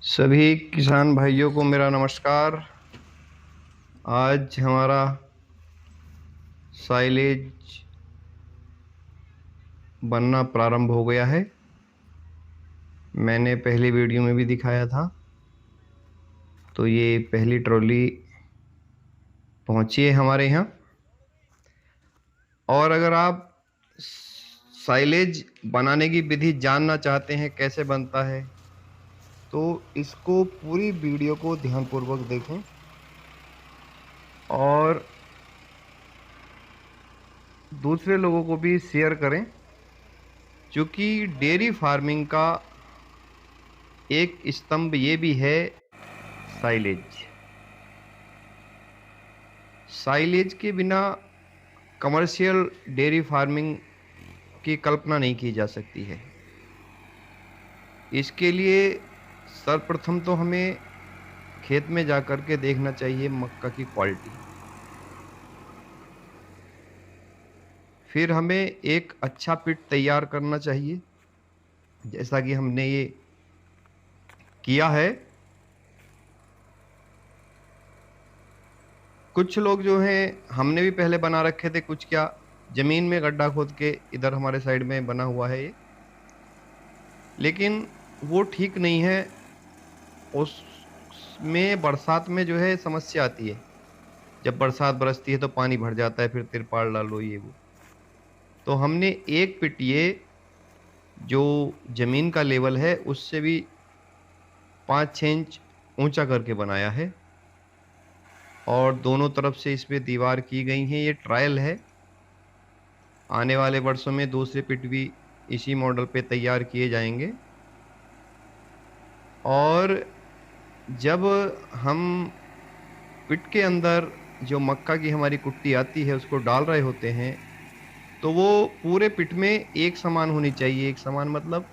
सभी किसान भाइयों को मेरा नमस्कार। आज हमारा साइलेज बनना प्रारंभ हो गया है। मैंने पहली वीडियो में भी दिखाया था। तो ये पहली ट्रॉली पहुंची है हमारे यहाँ। और अगर आप साइलेज बनाने की विधि जानना चाहते हैं कैसे बनता है, तो इसको पूरी वीडियो को ध्यानपूर्वक देखें और दूसरे लोगों को भी शेयर करें, क्योंकि डेयरी फार्मिंग का एक स्तंभ ये भी है साइलेज। साइलेज के बिना कमर्शियल डेयरी फार्मिंग की कल्पना नहीं की जा सकती है। इसके लिए सर्वप्रथम तो हमें खेत में जाकर के देखना चाहिए मक्का की क्वालिटी। फिर हमें एक अच्छा पिट तैयार करना चाहिए, जैसा कि हमने ये किया है। कुछ लोग जो हैं, हमने भी पहले बना रखे थे, कुछ क्या जमीन में गड्ढा खोद के इधर हमारे साइड में बना हुआ है ये, लेकिन वो ठीक नहीं है। उसमें बरसात में जो है समस्या आती है। जब बरसात बरसती है तो पानी भर जाता है, फिर तिरपाल डालो ये वो। तो हमने एक पिट ये जो जमीन का लेवल है उससे भी 5-6 इंच ऊंचा करके बनाया है, और दोनों तरफ से इस पे दीवार की गई है। ये ट्रायल है। आने वाले वर्षों में दूसरे पिट भी इसी मॉडल पे तैयार किए जाएंगे। और जब हम पिट के अंदर जो मक्का की हमारी कुट्टी आती है उसको डाल रहे होते हैं, तो वो पूरे पिट में एक समान होनी चाहिए। एक समान मतलब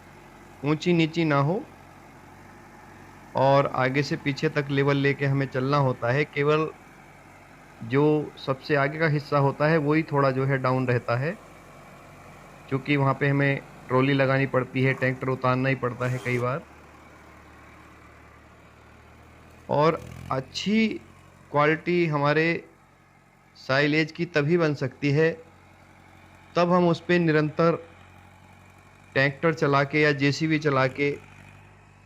ऊंची नीची ना हो, और आगे से पीछे तक लेवल लेके हमें चलना होता है। केवल जो सबसे आगे का हिस्सा होता है वही थोड़ा जो है डाउन रहता है, क्योंकि वहाँ पे हमें ट्रॉली लगानी पड़ती है, ट्रैक्टर उतारना ही पड़ता है कई बार। और अच्छी क्वालिटी हमारे साइलेज की तभी बन सकती है तब हम उस पे निरंतर ट्रैक्टर चला के या जेसीबी चला के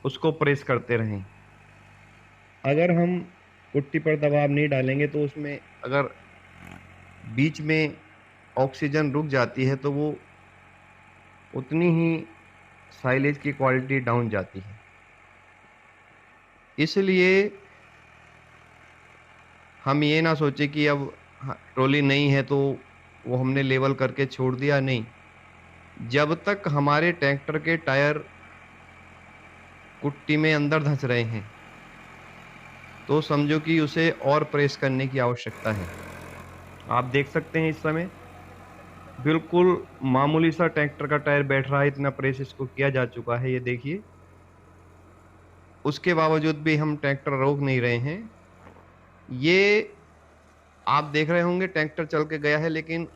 उसको प्रेस करते रहें। अगर हम कुट्टी पर दबाव नहीं डालेंगे तो उसमें अगर बीच में ऑक्सीजन रुक जाती है तो वो उतनी ही साइलेज की क्वालिटी डाउन जाती है। इसलिए हम ये ना सोचे कि अब ट्रॉली नहीं है तो वो हमने लेवल करके छोड़ दिया। नहीं, जब तक हमारे ट्रैक्टर के टायर कुट्टी में अंदर धंस रहे हैं तो समझो कि उसे और प्रेस करने की आवश्यकता है। आप देख सकते हैं इस समय बिल्कुल मामूली सा ट्रैक्टर का टायर बैठ रहा है, इतना प्रेस इसको किया जा चुका है, ये देखिए। उसके बावजूद भी हम ट्रैक्टर रोक नहीं रहे हैं। ये आप देख रहे होंगे ट्रैक्टर चल के गया है, लेकिन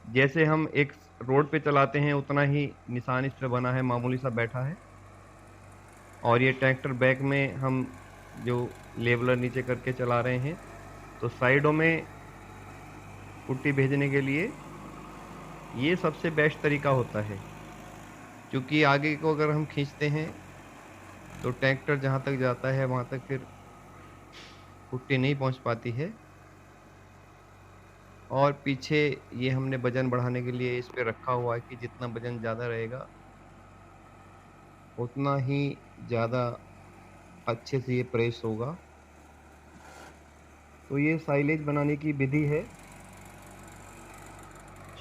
जैसे हम एक रोड पे चलाते हैं उतना ही निशान इस पे बना है, मामूली सा बैठा है। और ये ट्रैक्टर बैक में हम जो लेवलर नीचे करके चला रहे हैं, तो साइडों में पुट्टी भेजने के लिए ये सबसे बेस्ट तरीका होता है, क्योंकि आगे को अगर हम खींचते हैं तो ट्रैक्टर जहाँ तक जाता है वहाँ तक फिर पुट्टी नहीं पहुँच पाती है। और पीछे ये हमने वजन बढ़ाने के लिए इस पे रखा हुआ है कि जितना वजन ज़्यादा रहेगा उतना ही ज़्यादा अच्छे से ये प्रेस होगा। तो ये साइलेज बनाने की विधि है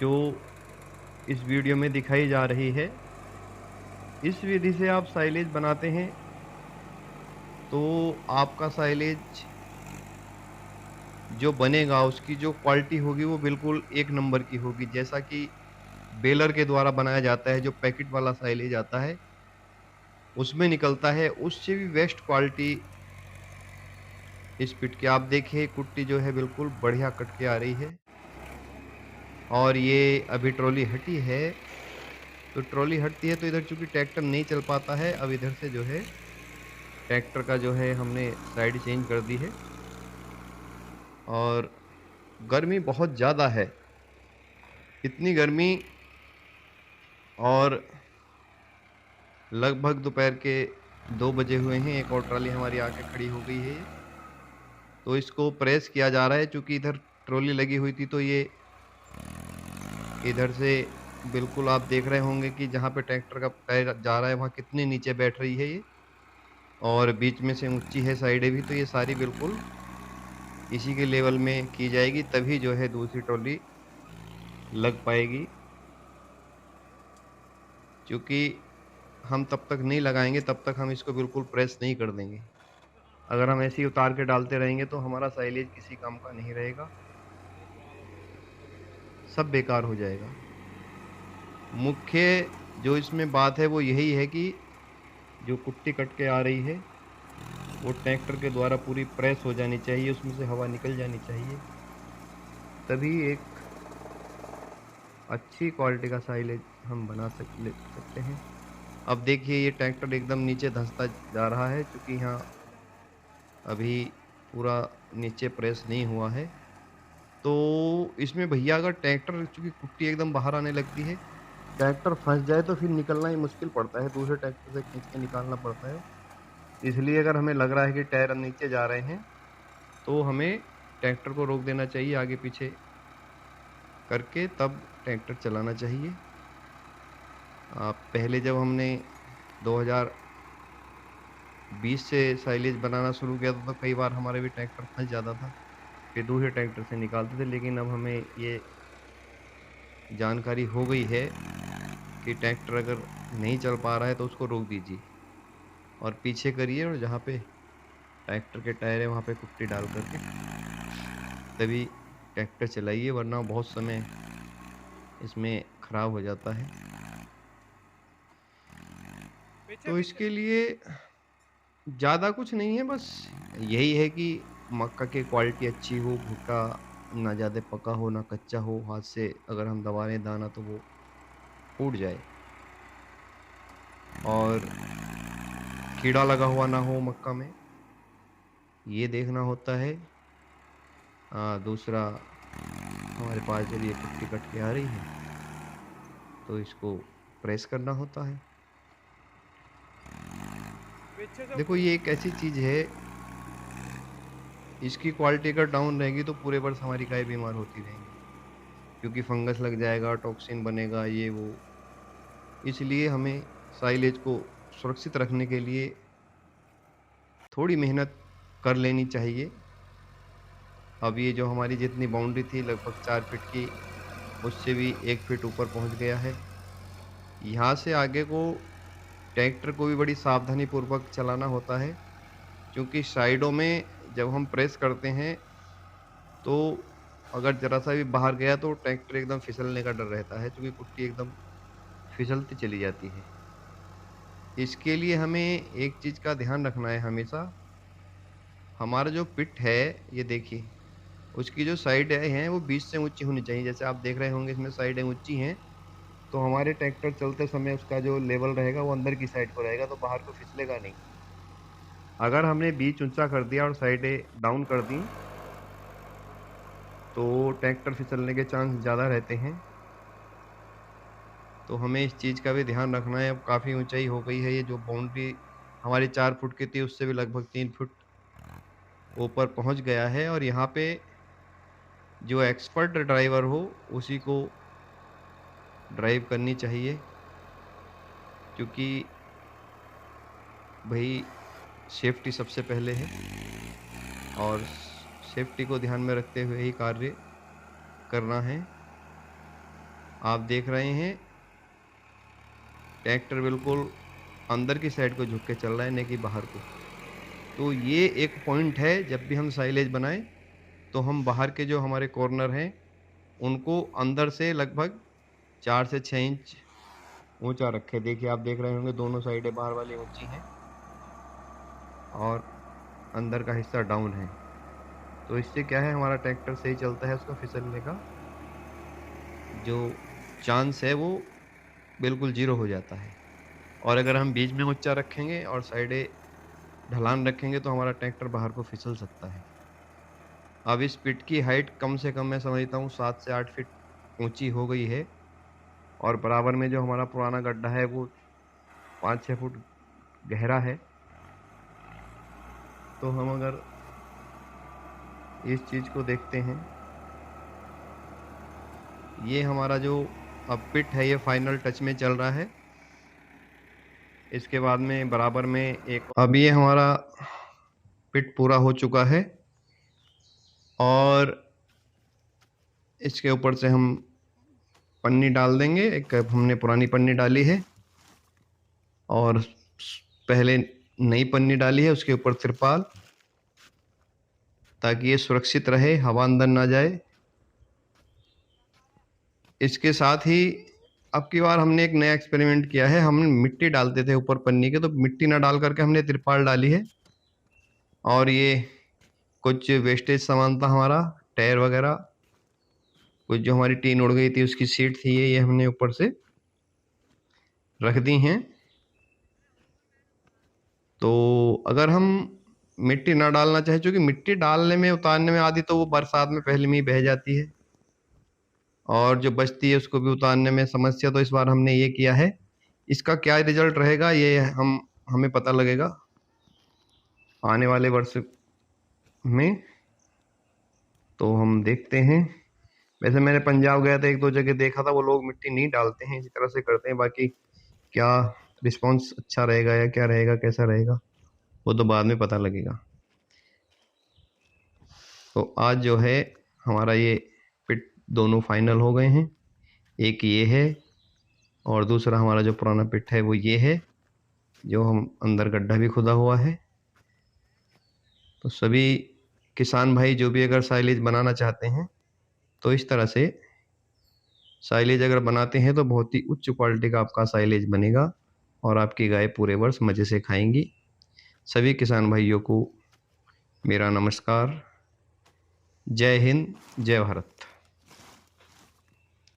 जो इस वीडियो में दिखाई जा रही है। इस विधि से आप साइलेज बनाते हैं तो आपका साइलेज जो बनेगा उसकी जो क्वालिटी होगी वो बिल्कुल एक नंबर की होगी। जैसा कि बेलर के द्वारा बनाया जाता है, जो पैकेट वाला साइलेज आता है उसमें निकलता है, उससे भी बेस्ट क्वालिटी इस पिट की। आप देखिए कुट्टी जो है बिल्कुल बढ़िया कट के आ रही है। और ये अभी ट्रॉली हटी है, तो ट्रॉली हटती है तो इधर चूंकि ट्रैक्टर नहीं चल पाता है, अब इधर से जो है ट्रैक्टर का जो है हमने साइड चेंज कर दी है। और गर्मी बहुत ज़्यादा है, इतनी गर्मी। और लगभग दोपहर के 2 बजे हुए हैं, एक और ट्रॉली हमारी आके खड़ी हो गई है। तो इसको प्रेस किया जा रहा है, चूँकि इधर ट्रॉली लगी हुई थी तो ये इधर से बिल्कुल आप देख रहे होंगे कि जहाँ पे ट्रैक्टर का टायर जा रहा है वहाँ कितनी नीचे बैठ रही है ये, और बीच में से ऊँची है साइडें भी, तो ये सारी बिल्कुल इसी के लेवल में की जाएगी, तभी जो है दूसरी ट्रॉली लग पाएगी। क्योंकि हम तब तक नहीं लगाएँगे, तब तक हम इसको बिल्कुल प्रेस नहीं कर देंगे। अगर हम ऐसे ही उतार के डालते रहेंगे तो हमारा साइलेज किसी काम का नहीं रहेगा, सब बेकार हो जाएगा। मुख्य जो इसमें बात है वो यही है कि जो कुट्टी कट के आ रही है, वो ट्रैक्टर के द्वारा पूरी प्रेस हो जानी चाहिए, उसमें से हवा निकल जानी चाहिए, तभी एक अच्छी क्वालिटी का साइलेज हम ले सकते हैं। अब देखिए ये ट्रैक्टर एकदम नीचे धंसता जा रहा है, क्योंकि यहाँ अभी पूरा नीचे प्रेस नहीं हुआ है। तो इसमें भैया अगर ट्रैक्टर, चूँकि कुट्टी एकदम बाहर आने लगती है, ट्रैक्टर फँस जाए तो फिर निकलना ही मुश्किल पड़ता है, दूसरे ट्रैक्टर से खींच के निकालना पड़ता है। इसलिए अगर हमें लग रहा है कि टायर नीचे जा रहे हैं, तो हमें ट्रैक्टर को रोक देना चाहिए, आगे-पीछे करके तब ट्रैक्टर चलाना चाहिए। पहले जब हमने 2020 से साइलेज बनाना शुरू किया था, तो कई बार हमारे भी ट्रैक्टर फँस जाता था, फिर दूसरे ट्रैक्टर से निकालते थे। लेकिन अब हमें ये जानकारी हो गई है कि ट्रैक्टर अगर नहीं चल पा रहा है तो उसको रोक दीजिए और पीछे करिए, और जहाँ पे ट्रैक्टर के टायर है वहाँ पे कुट्टी डाल करके तभी ट्रैक्टर चलाइए, वरना बहुत समय इसमें खराब हो जाता है। तो इसके लिए ज़्यादा कुछ नहीं है, बस यही है कि मक्का की क्वालिटी अच्छी हो, भुट्टा ना ज़्यादा पका हो ना कच्चा हो, हाथ से अगर हम दबा लें दाना तो वो फूट जाए, और कीड़ा लगा हुआ ना हो मक्का में, ये देखना होता है। दूसरा, हमारे पास जब ये कुट्टी कट के आ रही है तो इसको प्रेस करना होता है। देखो ये एक ऐसी चीज़ है, इसकी क्वालिटी अगर डाउन रहेगी तो पूरे वर्ष हमारी गाय बीमार होती रहेंगी, क्योंकि फंगस लग जाएगा, टॉक्सिन बनेगा, ये वो। इसलिए हमें साइलेज को सुरक्षित रखने के लिए थोड़ी मेहनत कर लेनी चाहिए। अब ये जो हमारी जितनी बाउंड्री थी लगभग 4 फीट की, उससे भी 1 फीट ऊपर पहुंच गया है। यहाँ से आगे को ट्रैक्टर को भी बड़ी सावधानी पूर्वक चलाना होता है, क्योंकि साइडों में जब हम प्रेस करते हैं तो अगर ज़रा सा भी बाहर गया तो ट्रैक्टर एकदम फिसलने का डर रहता है, क्योंकि कुट्टी एकदम फिसलती चली जाती है। इसके लिए हमें एक चीज़ का ध्यान रखना है हमेशा, हमारा जो पिट है, ये देखिए, उसकी जो साइडें हैं वो बीच से ऊँची होनी चाहिए। जैसे आप देख रहे होंगे इसमें साइडें ऊँची हैं, तो हमारे ट्रैक्टर चलते समय उसका जो लेवल रहेगा वो अंदर की साइड को रहेगा, तो बाहर को फिसलेगा नहीं। अगर हमने बीच ऊँचा कर दिया और साइडें डाउन कर दी, तो ट्रैक्टर फिसलने के चांस ज़्यादा रहते हैं। तो हमें इस चीज़ का भी ध्यान रखना है। अब काफ़ी ऊँचाई हो गई है, ये जो बाउंड्री हमारी 4 फुट की थी उससे भी लगभग 3 फुट ऊपर पहुँच गया है, और यहाँ पे जो एक्सपर्ट ड्राइवर हो उसी को ड्राइव करनी चाहिए, क्योंकि भई सेफ्टी सबसे पहले है, और सेफ्टी को ध्यान में रखते हुए ही कार्य करना है। आप देख रहे हैं ट्रैक्टर बिल्कुल अंदर की साइड को झुक के चल रहा है, ना कि बाहर को। तो ये एक पॉइंट है, जब भी हम साइलेज बनाएँ तो हम बाहर के जो हमारे कॉर्नर हैं उनको अंदर से लगभग 4 से 6 इंच ऊँचा रखें। देखिए आप देख रहे होंगे दोनों साइडें बाहर वाली ऊँची हैं और अंदर का हिस्सा डाउन है। तो इससे क्या है, हमारा ट्रैक्टर सही चलता है, उसका फिसलने का जो चांस है वो बिल्कुल ज़ीरो हो जाता है। और अगर हम बीच में ऊँचा रखेंगे और साइडें ढलान रखेंगे तो हमारा ट्रैक्टर बाहर को फिसल सकता है। अब इस पिट की हाइट कम से कम मैं समझता हूँ 7 से 8 फीट ऊंची हो गई है, और बराबर में जो हमारा पुराना गड्ढा है वो 5-6 फुट गहरा है। तो हम अगर इस चीज को देखते हैं, ये हमारा जो अब पिट है ये फाइनल टच में चल रहा है। इसके बाद में बराबर में एक, अब ये हमारा पिट पूरा हो चुका है और इसके ऊपर से हम पन्नी डाल देंगे। एक हमने पुरानी पन्नी डाली है और पहले नई पन्नी डाली है, उसके ऊपर तिरपाल, ताकि ये सुरक्षित रहे, हवा अंदर ना जाए। इसके साथ ही अब की बार हमने एक नया एक्सपेरिमेंट किया है। हम मिट्टी डालते थे ऊपर पन्नी के, तो मिट्टी ना डाल करके हमने तिरपाल डाली है। और ये कुछ वेस्टेज सामान था हमारा, टायर वगैरह, कुछ जो हमारी टीन उड़ गई थी उसकी सीट थी, ये हमने ऊपर से रख दी हैं। तो अगर हम मिट्टी ना डालना चाहे, क्योंकि मिट्टी डालने में उतारने में आधी तो वो बरसात में पहले में ही बह जाती है, और जो बचती है उसको भी उतारने में समस्या। तो इस बार हमने ये किया है। इसका क्या रिजल्ट रहेगा ये हमें पता लगेगा आने वाले वर्ष में। तो हम देखते हैं। वैसे मैंने पंजाब गया था, एक दो जगह देखा था, वो लोग मिट्टी नहीं डालते हैं, इसी तरह से करते हैं। बाकी क्या रिस्पॉन्स अच्छा रहेगा या क्या रहेगा, कैसा रहेगा, वो तो बाद में पता लगेगा। तो आज जो है हमारा ये पिट दोनों फाइनल हो गए हैं। एक ये है और दूसरा हमारा जो पुराना पिट है वो ये है, जो हम अंदर गड्ढा भी खुदा हुआ है। तो सभी किसान भाई जो भी अगर साइलेज बनाना चाहते हैं तो इस तरह से साइलेज अगर बनाते हैं तो बहुत ही उच्च क्वालिटी का आपका साइलेज बनेगा और आपकी गाय पूरे वर्ष मज़े से खाएंगी। सभी किसान भाइयों को मेरा नमस्कार। जय हिंद, जय भारत।